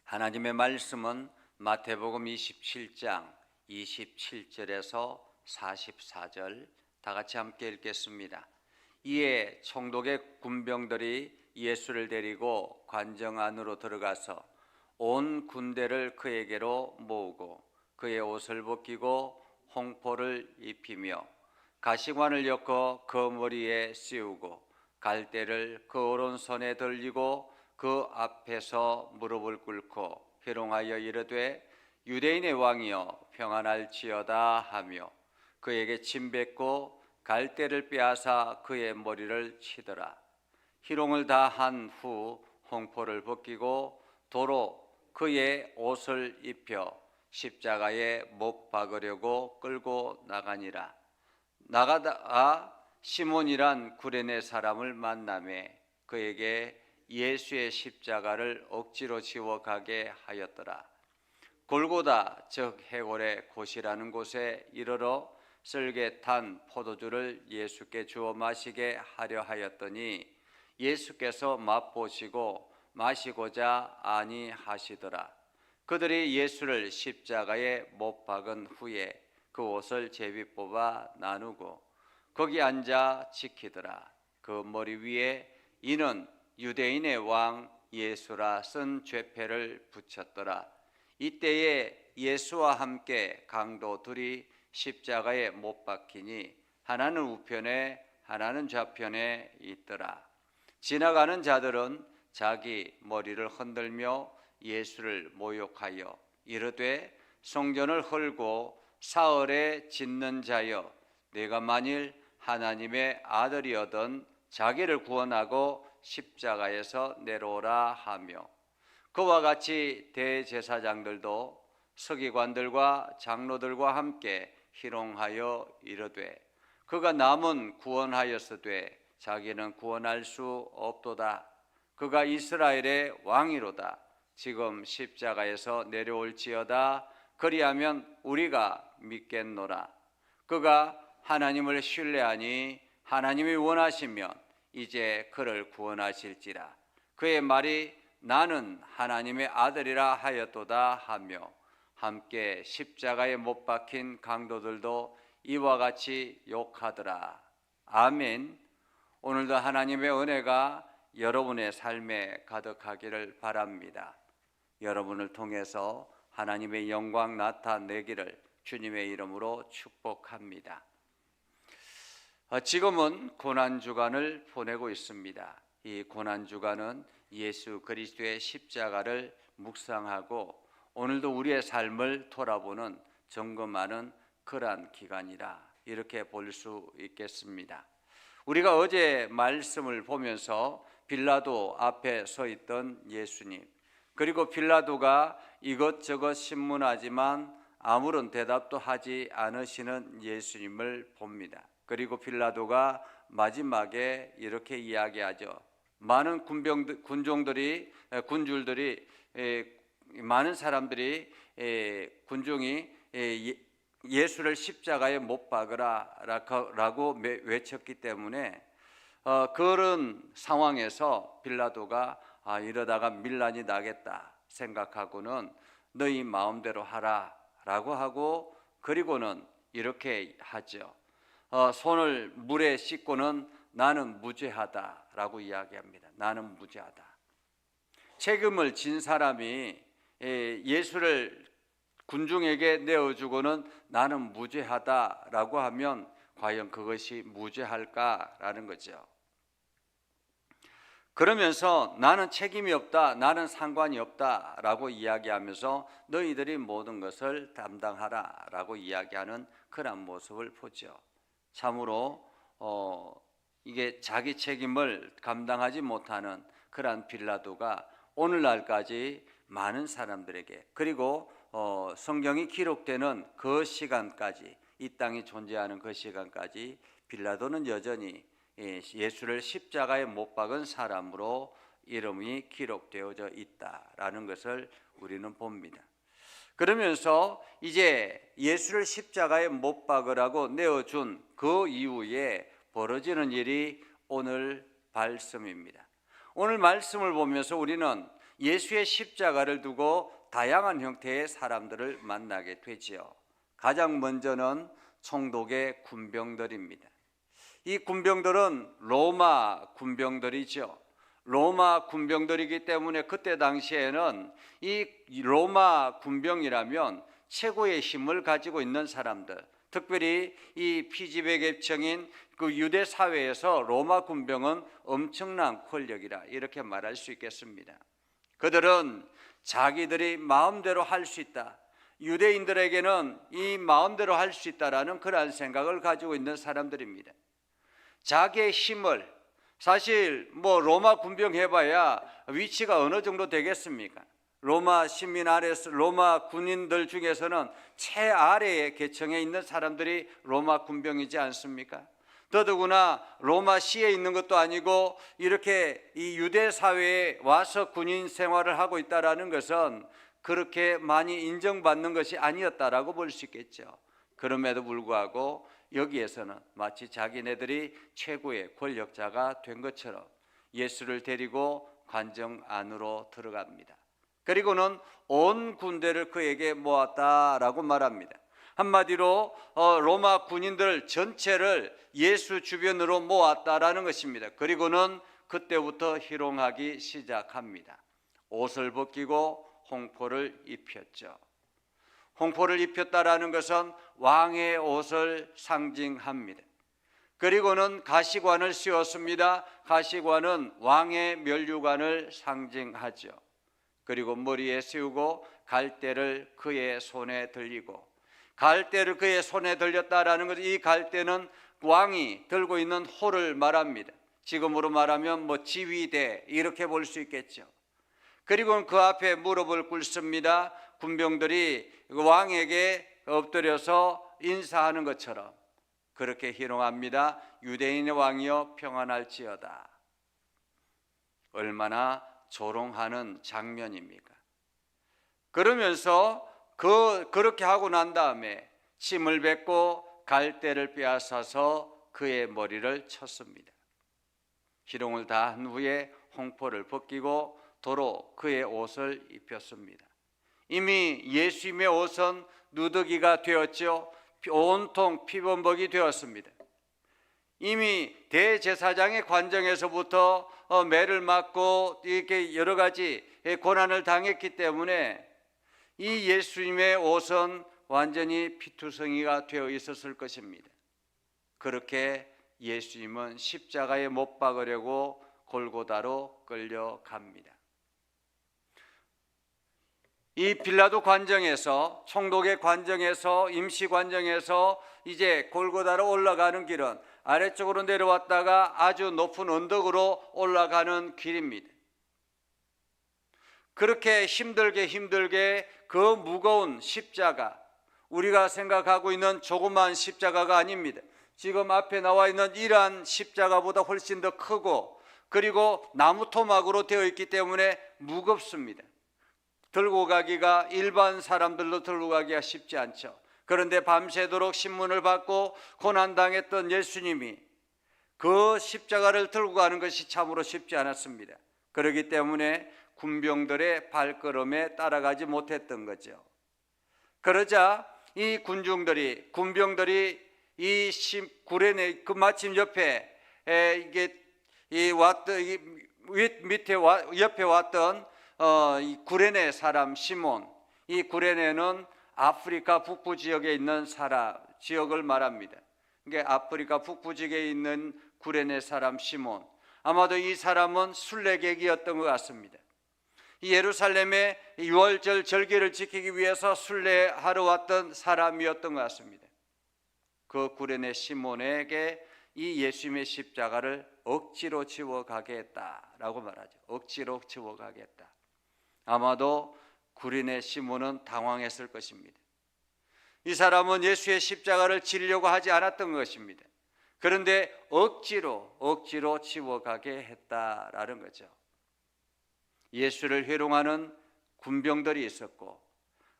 하나님의 말씀은 마태복음 27장 27절에서 44절 다 같이 함께 읽겠습니다. 이에 총독의 군병들이 예수를 데리고 관정 안으로 들어가서 온 군대를 그에게로 모으고 그의 옷을 벗기고 홍포를 입히며 가시관을 엮어 그 머리에 씌우고 갈대를 그 오른손에 들리고 그 앞에서 무릎을 꿇고 희롱하여 이르되 유대인의 왕이여 평안할지어다 하며 그에게 침 뱉고 갈대를 빼앗아 그의 머리를 치더라. 희롱을 다 한 후 홍포를 벗기고 도로 그의 옷을 입혀 십자가에 못 박으려고 끌고 나가니라. 나가다가 시몬이란 구레네 사람을 만나매 그에게 예수의 십자가를 억지로 지워 가게 하였더라. 골고다 즉 해골의 곳이라는 곳에 이르러 쓸개 탄 포도주를 예수께 주어 마시게 하려 하였더니 예수께서 맛보시고 마시고자 아니하시더라. 그들이 예수를 십자가에 못 박은 후에 그 옷을 제비 뽑아 나누고 거기 앉아 지키더라. 그 머리 위에 이는 유대인의 왕 예수라 쓴 죄패를 붙였더라. 이때에 예수와 함께 강도 둘이 십자가에 못 박히니 하나는 우편에 하나는 좌편에 있더라. 지나가는 자들은 자기 머리를 흔들며 예수를 모욕하여 이르되 성전을 헐고 사흘에 짓는 자여 내가 만일 하나님의 아들이어든 자기를 구원하고 십자가에서 내려오라 하며 그와 같이 대제사장들도 서기관들과 장로들과 함께 희롱하여 이르되 그가 남은 구원하였으되 자기는 구원할 수 없도다. 그가 이스라엘의 왕이로다. 지금 십자가에서 내려올지어다. 그리하면 우리가 믿겠노라. 그가 하나님을 신뢰하니 하나님이 원하시면 이제 그를 구원하실지라. 그의 말이 나는 하나님의 아들이라 하였도다 하며 함께 십자가에 못 박힌 강도들도 이와 같이 욕하더라. 아멘. 오늘도 하나님의 은혜가 여러분의 삶에 가득하기를 바랍니다. 여러분을 통해서 하나님의 영광 나타내기를 주님의 이름으로 축복합니다. 지금은 고난주간을 보내고 있습니다. 이 고난주간은 예수 그리스도의 십자가를 묵상하고 오늘도 우리의 삶을 돌아보는 점검하는 그러한 기간이라 이렇게 볼 수 있겠습니다. 우리가 어제 말씀을 보면서 빌라도 앞에 서 있던 예수님, 그리고 빌라도가 이것저것 신문하지만 아무런 대답도 하지 않으시는 예수님을 봅니다. 그리고 빌라도가 마지막에 이렇게 이야기하죠. 많은 군줄들이 많은 사람들이 군중이 예수를 십자가에 못 박으라라고 외쳤기 때문에 그런 상황에서 빌라도가 이러다가 밀란이 나겠다 생각하고는 너희 마음대로 하라라고 하고 그리고는 이렇게 하죠. 손을 물에 씻고는 나는 무죄하다라고 이야기합니다. 나는 무죄하다. 책임을 진 사람이 예수를 군중에게 내어주고는 나는 무죄하다라고 하면 과연 그것이 무죄할까라는 거죠. 그러면서 나는 책임이 없다, 나는 상관이 없다라고 이야기하면서 너희들이 모든 것을 담당하라라고 이야기하는 그런 모습을 보죠. 참으로 이게 자기 책임을 감당하지 못하는 그러한 빌라도가 오늘날까지 많은 사람들에게 그리고 성경이 기록되는 그 시간까지 이 땅이 존재하는 그 시간까지 빌라도는 여전히 예수를 십자가에 못 박은 사람으로 이름이 기록되어져 있다라는 것을 우리는 봅니다. 그러면서 이제 예수를 십자가에 못 박으라고 내어준 그 이후에 벌어지는 일이 오늘 말씀입니다. 오늘 말씀을 보면서 우리는 예수의 십자가를 두고 다양한 형태의 사람들을 만나게 되지요. 가장 먼저는 총독의 군병들입니다. 이 군병들은 로마 군병들이죠. 로마 군병들이기 때문에 그때 당시에는 이 로마 군병이라면 최고의 힘을 가지고 있는 사람들, 특별히 이 피지배 계층인 그 유대 사회에서 로마 군병은 엄청난 권력이라 이렇게 말할 수 있겠습니다. 그들은 자기들이 마음대로 할 수 있다. 유대인들에게는 이 마음대로 할 수 있다라는 그러한 생각을 가지고 있는 사람들입니다. 자기의 힘을, 사실 뭐 로마 군병 해봐야 위치가 어느 정도 되겠습니까? 로마 시민 아래서 로마 군인들 중에서는 최아래의 계층에 있는 사람들이 로마 군병이지 않습니까? 더더구나 로마시에 있는 것도 아니고 이렇게 이 유대 사회에 와서 군인 생활을 하고 있다라는 것은 그렇게 많이 인정받는 것이 아니었다라고 볼 수 있겠죠. 그럼에도 불구하고 여기에서는 마치 자기네들이 최고의 권력자가 된 것처럼 예수를 데리고 관정 안으로 들어갑니다. 그리고는 온 군대를 그에게 모았다라고 말합니다. 한마디로 로마 군인들 전체를 예수 주변으로 모았다라는 것입니다. 그리고는 그때부터 희롱하기 시작합니다. 옷을 벗기고 홍포를 입혔죠. 홍포를 입혔다라는 것은 왕의 옷을 상징합니다. 그리고는 가시관을 씌웠습니다. 가시관은 왕의 면류관을 상징하죠. 그리고 머리에 씌우고 갈대를 그의 손에 들리고, 갈대를 그의 손에 들렸다라는 것은 이 갈대는 왕이 들고 있는 호를 말합니다. 지금으로 말하면 뭐 지휘대 이렇게 볼 수 있겠죠. 그리고 그 앞에 무릎을 꿇습니다. 군병들이 왕에게 엎드려서 인사하는 것처럼 그렇게 희롱합니다. 유대인의 왕이여 평안할지어다. 얼마나 조롱하는 장면입니까? 그러면서 그렇게 하고 난 다음에 침을 뱉고 갈대를 빼앗아서 그의 머리를 쳤습니다. 희롱을 다 한 후에 홍포를 벗기고 도로 그의 옷을 입혔습니다. 이미 예수님의 옷은 누더기가 되었죠. 온통 피범벅이 되었습니다. 이미 대제사장의 관정에서부터 매를 맞고 이렇게 여러 가지 고난을 당했기 때문에 이 예수님의 옷은 완전히 피투성이가 되어 있었을 것입니다. 그렇게 예수님은 십자가에 못 박으려고 골고다로 끌려갑니다. 이 빌라도 관정에서, 총독의 관정에서, 임시 관정에서 이제 골고다로 올라가는 길은 아래쪽으로 내려왔다가 아주 높은 언덕으로 올라가는 길입니다. 그렇게 힘들게 그 무거운 십자가, 우리가 생각하고 있는 조그만 십자가가 아닙니다. 지금 앞에 나와 있는 이러한 십자가보다 훨씬 더 크고, 그리고 나무 토막으로 되어 있기 때문에 무겁습니다. 들고 가기가, 일반 사람들로 들고 가기가 쉽지 않죠. 그런데 밤새도록 신문을 받고 고난당했던 예수님이 그 십자가를 들고 가는 것이 참으로 쉽지 않았습니다. 그렇기 때문에 군병들의 발걸음에 따라가지 못했던 거죠. 그러자 이 군병들이 이 구레네 그 마침 옆에 옆에 왔던 이 구레네 사람 시몬, 이 구레네는 아프리카 북부 지역에 있는 지역을 말합니다. 그러니까 아프리카 북부 지역에 있는 구레네 사람 시몬, 아마도 이 사람은 순례객이었던 것 같습니다. 이 예루살렘의 유월절 절기를 지키기 위해서 순례하러 왔던 사람이었던 것 같습니다. 그 구레네 시몬에게 이 예수님의 십자가를 억지로 지워가게 했다라고 말하죠. 억지로 지워가게 했다. 아마도 구레네 시몬은 당황했을 것입니다. 이 사람은 예수의 십자가를 지려고 하지 않았던 것입니다. 그런데 억지로 지워가게 했다라는 거죠. 예수를 회롱하는 군병들이 있었고,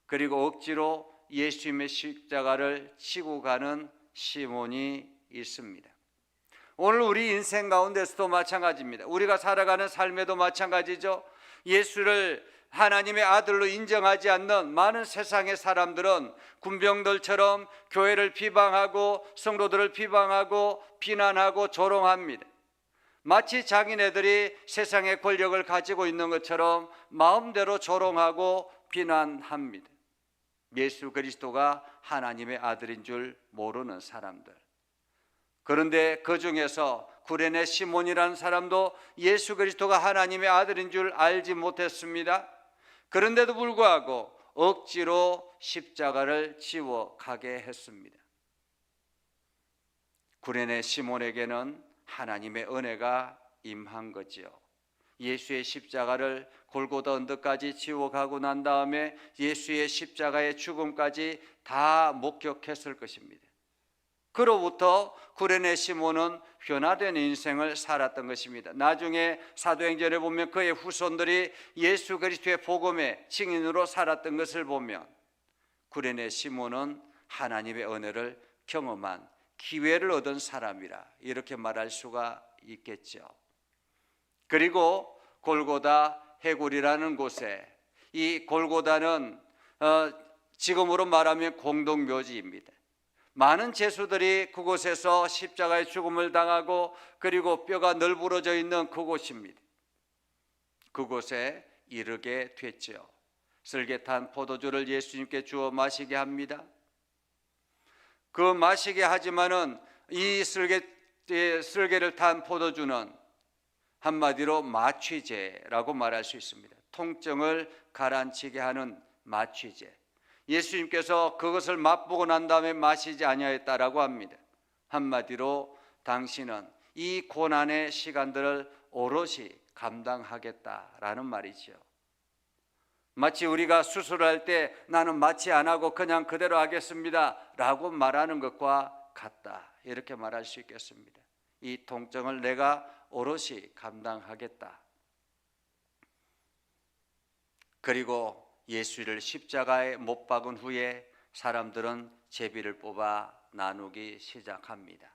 그리고 억지로 예수님의 십자가를 지고 가는 시몬이 있습니다. 오늘 우리 인생 가운데서도 마찬가지입니다. 우리가 살아가는 삶에도 마찬가지죠. 예수를 하나님의 아들로 인정하지 않는 많은 세상의 사람들은 군병들처럼 교회를 비방하고 성도들을 비방하고 비난하고 조롱합니다. 마치 자기네들이 세상의 권력을 가지고 있는 것처럼 마음대로 조롱하고 비난합니다. 예수 그리스도가 하나님의 아들인 줄 모르는 사람들. 그런데 그 중에서 구레네 시몬이라는 사람도 예수 그리스도가 하나님의 아들인 줄 알지 못했습니다. 그런데도 불구하고 억지로 십자가를 지워 가게 했습니다. 구레네 시몬에게는 하나님의 은혜가 임한 거지요. 예수의 십자가를 골고다 언덕까지 지워 가고 난 다음에 예수의 십자가의 죽음까지 다 목격했을 것입니다. 그로부터 구레네 시몬은 변화된 인생을 살았던 것입니다. 나중에 사도행전에 보면 그의 후손들이 예수 그리스도의 복음의 증인으로 살았던 것을 보면 구레네 시몬은 하나님의 은혜를 경험한 기회를 얻은 사람이라 이렇게 말할 수가 있겠죠. 그리고 골고다 해굴이라는 곳에, 이 골고다는 지금으로 말하면 공동묘지입니다. 많은 제수들이 그곳에서 십자가의 죽음을 당하고 그리고 뼈가 널브러져 있는 그곳입니다. 그곳에 이르게 됐죠. 슬개탄 포도주를 예수님께 주어 마시게 합니다. 그 마시게 하지만은 이 슬개를 탄 포도주는 한마디로 마취제라고 말할 수 있습니다. 통증을 가라앉히게 하는 마취제. 예수님께서 그것을 맛보고 난 다음에 마시지 아니하였다라고 합니다. 한마디로 당신은 이 고난의 시간들을 오롯이 감당하겠다라는 말이죠. 마치 우리가 수술할 때 나는 마취 안 하고 그냥 그대로 하겠습니다 라고 말하는 것과 같다, 이렇게 말할 수 있겠습니다. 이 통증을 내가 오롯이 감당하겠다. 그리고 예수를 십자가에 못 박은 후에 사람들은 제비를 뽑아 나누기 시작합니다.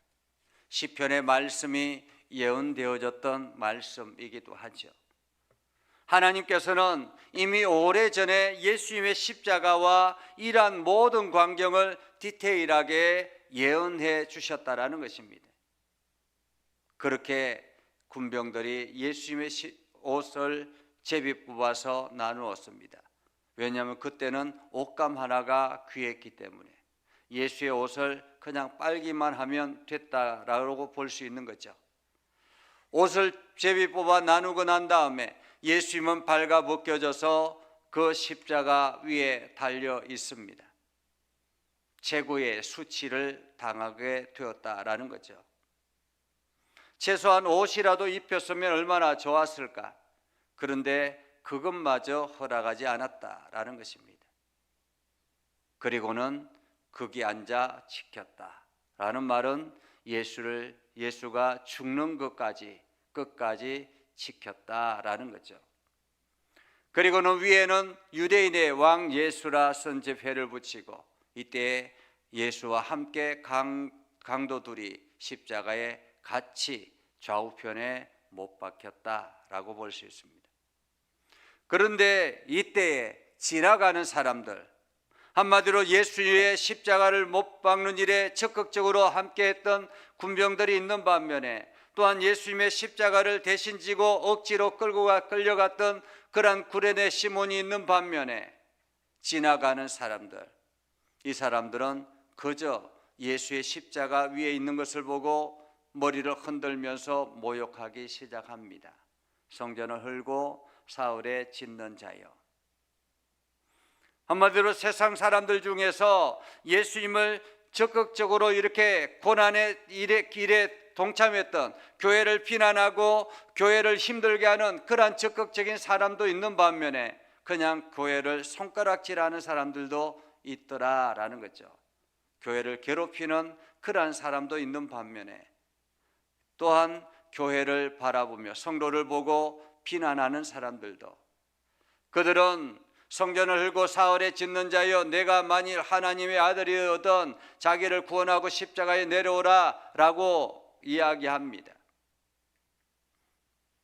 시편의 말씀이 예언되어졌던 말씀이기도 하죠. 하나님께서는 이미 오래전에 예수님의 십자가와 이러한 모든 광경을 디테일하게 예언해 주셨다라는 것입니다. 그렇게 군병들이 예수님의 옷을 제비 뽑아서 나누었습니다. 왜냐하면 그때는 옷감 하나가 귀했기 때문에 예수의 옷을 그냥 빨기만 하면 됐다라고 볼 수 있는 거죠. 옷을 제비 뽑아 나누고 난 다음에 예수님은 발가 벗겨져서 그 십자가 위에 달려 있습니다. 최고의 수치를 당하게 되었다라는 거죠. 최소한 옷이라도 입혔으면 얼마나 좋았을까. 그런데 그것마저 허락하지 않았다라는 것입니다. 그리고는 거기 앉아 지켰다라는 말은 예수가 죽는 것까지 끝까지 지켰다라는 거죠. 그리고는 위에는 유대인의 왕 예수라 선제패를 붙이고 이때 예수와 함께 강도들이 십자가에 같이 좌우편에 못 박혔다라고 볼 수 있습니다. 그런데 이때에 지나가는 사람들, 한마디로 예수의 십자가를 못 박는 일에 적극적으로 함께했던 군병들이 있는 반면에 또한 예수님의 십자가를 대신 지고 억지로 끌려갔던 그러한 구레네 시몬이 있는 반면에 지나가는 사람들, 이 사람들은 그저 예수의 십자가 위에 있는 것을 보고 머리를 흔들면서 모욕하기 시작합니다. 성전을 헐고 사흘에 짓는 자여. 한마디로 세상 사람들 중에서 예수님을 적극적으로 이렇게 고난의 길에 동참했던, 교회를 비난하고 교회를 힘들게 하는 그러한 적극적인 사람도 있는 반면에 그냥 교회를 손가락질하는 사람들도 있더라라는 거죠. 교회를 괴롭히는 그러한 사람도 있는 반면에 또한 교회를 바라보며 성도를 보고 비난하는 사람들도, 그들은 성전을 헐고 사흘에 짓는 자여 내가 만일 하나님의 아들이거든 자기를 구원하고 십자가에 내려오라 라고 이야기합니다.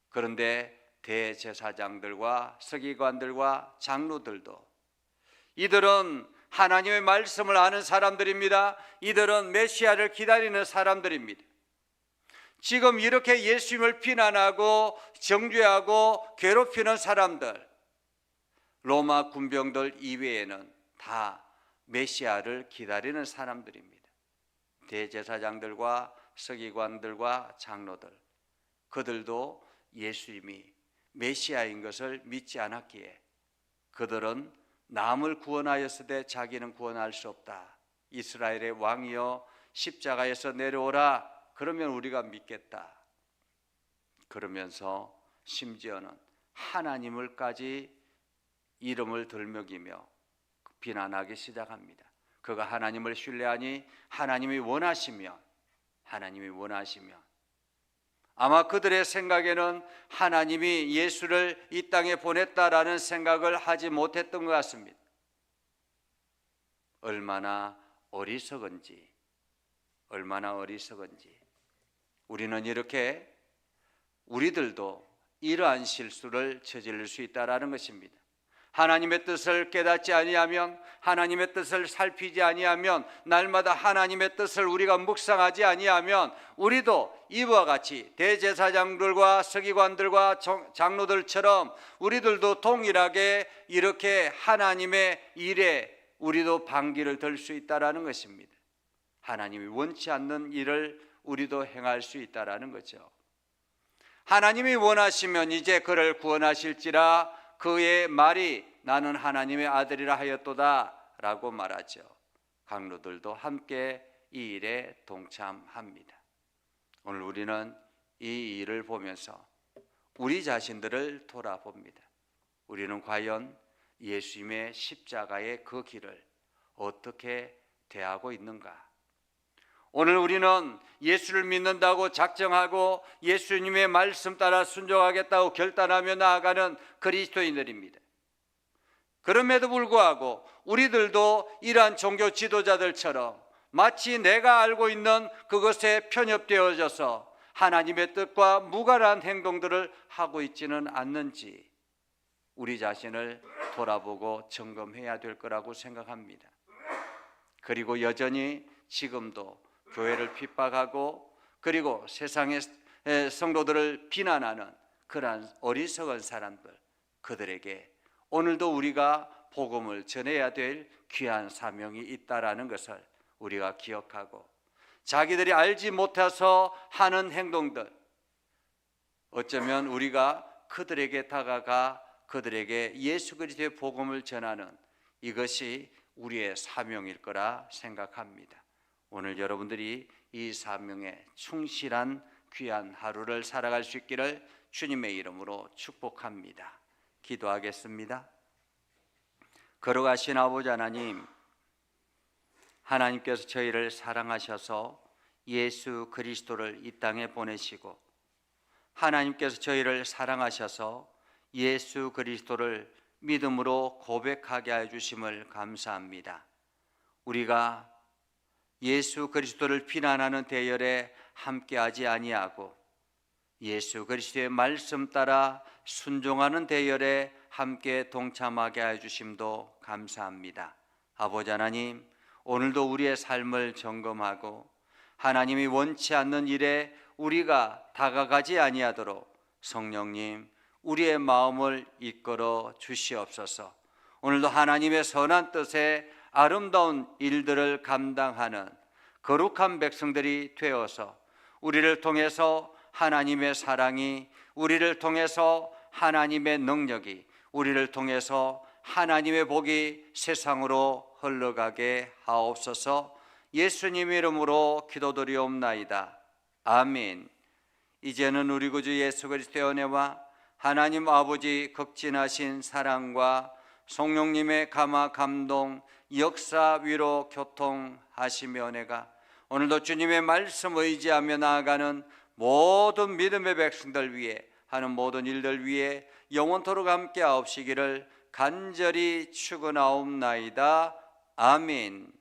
그런데 대제사장들과 서기관들과 장로들도 이들은 하나님의 말씀을 아는 사람들입니다. 이들은 메시아를 기다리는 사람들입니다. 지금 이렇게 예수님을 비난하고 정죄하고 괴롭히는 사람들, 로마 군병들 이외에는 다 메시아를 기다리는 사람들입니다. 대제사장들과 서기관들과 장로들, 그들도 예수님이 메시아인 것을 믿지 않았기에 그들은 남을 구원하였으되 자기는 구원할 수 없다. 이스라엘의 왕이여 십자가에서 내려오라. 그러면 우리가 믿겠다. 그러면서 심지어는 하나님을까지 이름을 들먹이며 비난하기 시작합니다. 그가 하나님을 신뢰하니 하나님이 원하시면 아마 그들의 생각에는 하나님이 예수를 이 땅에 보냈다라는 생각을 하지 못했던 것 같습니다. 얼마나 어리석은지 우리는 이렇게 우리들도 이러한 실수를 저지를 수 있다라는 것입니다. 하나님의 뜻을 깨닫지 아니하면, 하나님의 뜻을 살피지 아니하면, 날마다 하나님의 뜻을 우리가 묵상하지 아니하면 우리도 이와 같이 대제사장들과 서기관들과 장로들처럼 우리들도 동일하게 이렇게 하나님의 일에 우리도 방귀를 들 수 있다라는 것입니다. 하나님이 원치 않는 일을 우리도 행할 수 있다라는 거죠. 하나님이 원하시면 이제 그를 구원하실지라 그의 말이 나는 하나님의 아들이라 하였도다 라고 말하죠. 강로들도 함께 이 일에 동참합니다. 오늘 우리는 이 일을 보면서 우리 자신들을 돌아봅니다. 우리는 과연 예수님의 십자가의 그 길을 어떻게 대하고 있는가? 오늘 우리는 예수를 믿는다고 작정하고 예수님의 말씀 따라 순종하겠다고 결단하며 나아가는 그리스도인들입니다. 그럼에도 불구하고 우리들도 이러한 종교 지도자들처럼 마치 내가 알고 있는 그것에 편협되어져서 하나님의 뜻과 무관한 행동들을 하고 있지는 않는지 우리 자신을 돌아보고 점검해야 될 거라고 생각합니다. 그리고 여전히 지금도 교회를 핍박하고 그리고 세상의 성도들을 비난하는 그러한 어리석은 사람들, 그들에게 오늘도 우리가 복음을 전해야 될 귀한 사명이 있다라는 것을 우리가 기억하고, 자기들이 알지 못해서 하는 행동들, 어쩌면 우리가 그들에게 다가가 그들에게 예수 그리스도의 복음을 전하는 이것이 우리의 사명일 거라 생각합니다. 오늘 여러분들이 이 사명에 충실한 귀한 하루를 살아갈 수 있기를 주님의 이름으로 축복합니다. 기도하겠습니다. 걸어가신 아버지 하나님, 하나님께서 저희를 사랑하셔서 예수 그리스도를 이 땅에 보내시고 하나님께서 저희를 사랑하셔서 예수 그리스도를 믿음으로 고백하게 해주심을 감사합니다. 우리가 예수 그리스도를 비난하는 대열에 함께하지 아니하고 예수 그리스도의 말씀 따라 순종하는 대열에 함께 동참하게 해주심도 감사합니다. 아버지 하나님, 오늘도 우리의 삶을 점검하고 하나님이 원치 않는 일에 우리가 다가가지 아니하도록 성령님 우리의 마음을 이끌어 주시옵소서. 오늘도 하나님의 선한 뜻에 아름다운 일들을 감당하는 거룩한 백성들이 되어서 우리를 통해서 하나님의 사랑이, 우리를 통해서 하나님의 능력이, 우리를 통해서 하나님의 복이 세상으로 흘러가게 하옵소서. 예수님 이름으로 기도드리옵나이다. 아멘. 이제는 우리 구주 예수 그리스도의 은혜와 하나님 아버지 극진하신 사랑과 성령님의 감화 감동 역사 위로 교통하시며 은혜가 오늘도 주님의 말씀 의지하며 나아가는 모든 믿음의 백성들 위해 하는 모든 일들 위해 영원토록 함께 하옵시기를 간절히 축원하옵나이다. 아멘.